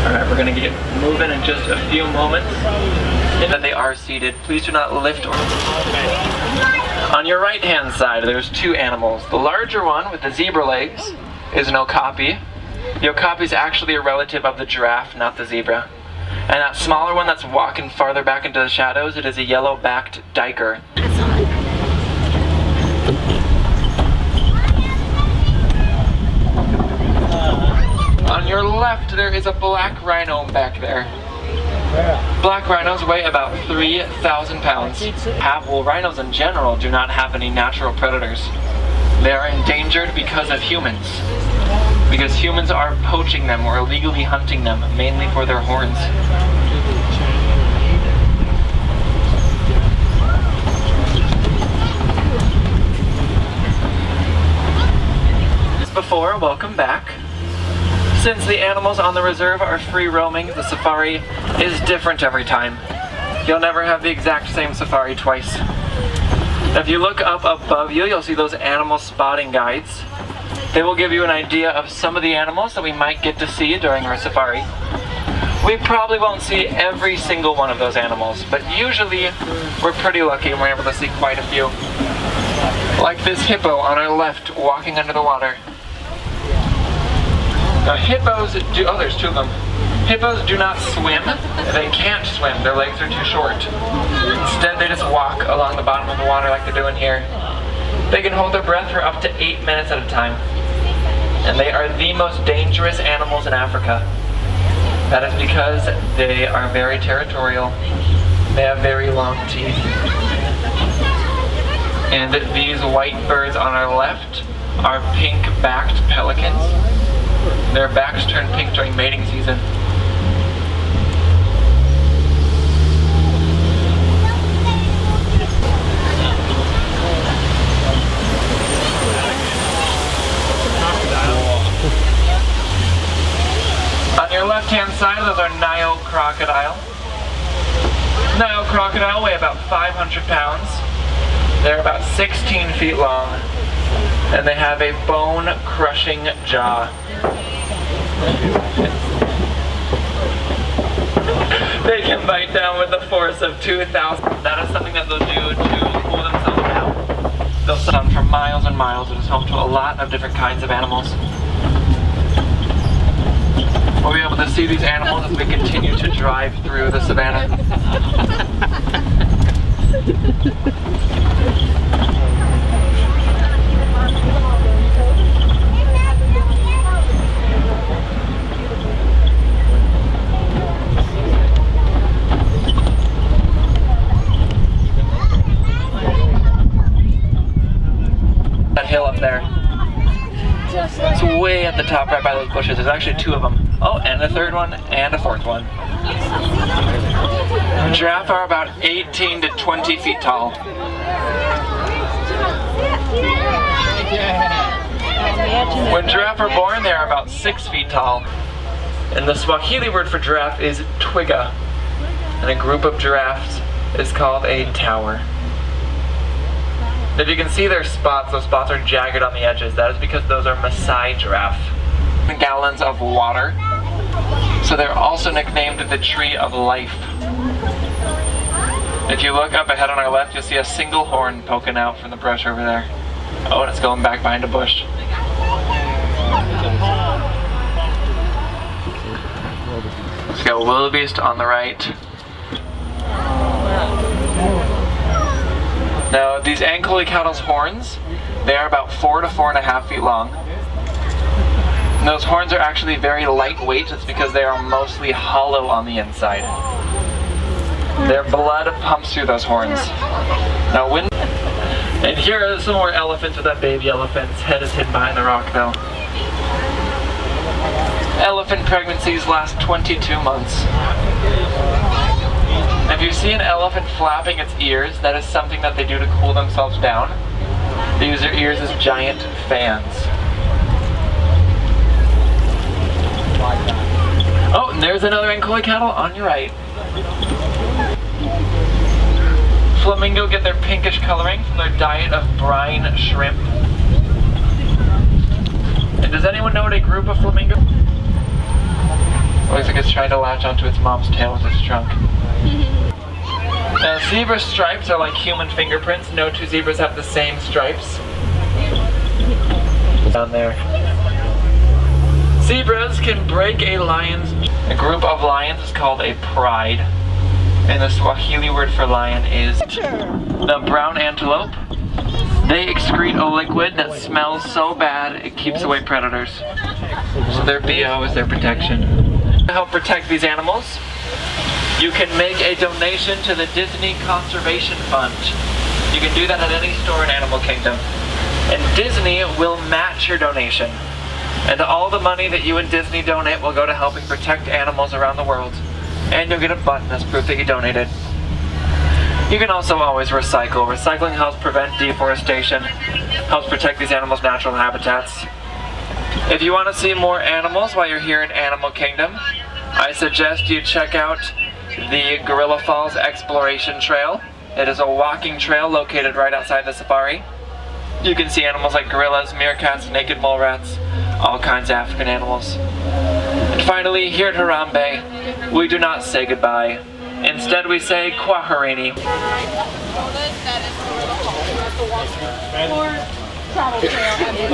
Alright, we're going to get moving in just a few moments. That they are seated, please do not lift or... On your right hand side, there's two animals. The larger one with the zebra legs is an okapi. The okapi is actually a relative of the giraffe, not the zebra. And that smaller one that's walking farther back into the shadows, it is a yellow-backed duiker. On your left, there is a black rhino back there. Black rhinos weigh about 3,000 pounds. Well, rhinos in general do not have any natural predators. They are endangered because of humans. Because humans are poaching them or illegally hunting them, mainly for their horns. Before, welcome back. Since the animals on the reserve are free roaming, the safari is different every time. You'll never have the exact same safari twice. If you look up above you, you'll see those animal spotting guides. They will give you an idea of some of the animals that we might get to see during our safari. We probably won't see every single one of those animals, but usually we're pretty lucky and we're able to see quite a few. Like this hippo on our left walking under the water. Now hippos do, oh there's two of them. Hippos do not swim. They can't swim, their legs are too short. Instead they just walk along the bottom of the water like they're doing here. They can hold their breath for up to 8 minutes at a time. And they are the most dangerous animals in Africa. That is because they are very territorial. They have very long teeth. And these white birds on our left are pink-backed pelicans. Their backs turn pink during mating season. On your left-hand side, those are Nile Crocodile. Nile Crocodile weigh about 500 pounds. They're about 16 feet long. And they have a bone-crushing jaw. They can bite down with a force of 2,000. That is something that they'll do to cool themselves down. They'll sun for miles and miles. It is home to a lot of different kinds of animals. We'll be able to see these animals as we continue to drive through the savannah. That hill up there. It's way at the top right by those bushes. There's actually two of them. Oh, and a third one, and a fourth one. Giraffe are about 18 to 20 feet tall. When giraffe are born, they are about 6 feet tall. And the Swahili word for giraffe is twiga. And a group of giraffes is called a tower. If you can see their spots, those spots are jagged on the edges. That is because those are Maasai giraffe. Gallons of water. So they're also nicknamed the tree of life. If you look up ahead on our left, you'll see a single horn poking out from the brush over there. Oh, and it's going back behind a bush. Let's go wildebeest on the right. Now, these Ankole cattle's horns, they are about 4 to 4.5 feet long. And those horns are actually very lightweight. It's because they are mostly hollow on the inside. Their blood pumps through those horns. Now, and here are some more elephants with that baby elephant's head is hidden behind the rock, though. Elephant pregnancies last 22 months. If you see an elephant flapping its ears, that is something that they do to cool themselves down. They use their ears as giant fans. Oh, and there's another Ankole cattle on your right. Flamingo get their pinkish coloring from their diet of brine shrimp. anyone know what a group of flamingos? Looks like it's trying to latch onto its mom's tail with its trunk. Now, zebra stripes are like human fingerprints. No two zebras have the same stripes. Down there. Zebras can break a lion's... A group of lions is called a pride. And the Swahili word for lion is the brown antelope. They excrete a liquid that smells so bad it keeps away predators. So their BO is their protection. To help protect these animals, you can make a donation to the Disney Conservation Fund. You can do that at any store in Animal Kingdom. And Disney will match your donation. And all the money that you and Disney donate will go to helping protect animals around the world. And you'll get a button as proof that you donated. You can also always recycle. Recycling helps prevent deforestation, helps protect these animals' natural habitats. If you want to see more animals while you're here in Animal Kingdom, I suggest you check out the Gorilla Falls Exploration Trail. It is a walking trail located right outside the safari. You can see animals like gorillas, meerkats, naked mole rats, all kinds of African animals. And finally, here at Harambe, we do not say goodbye. Instead, we say Kwaherini. That is for the travel trail.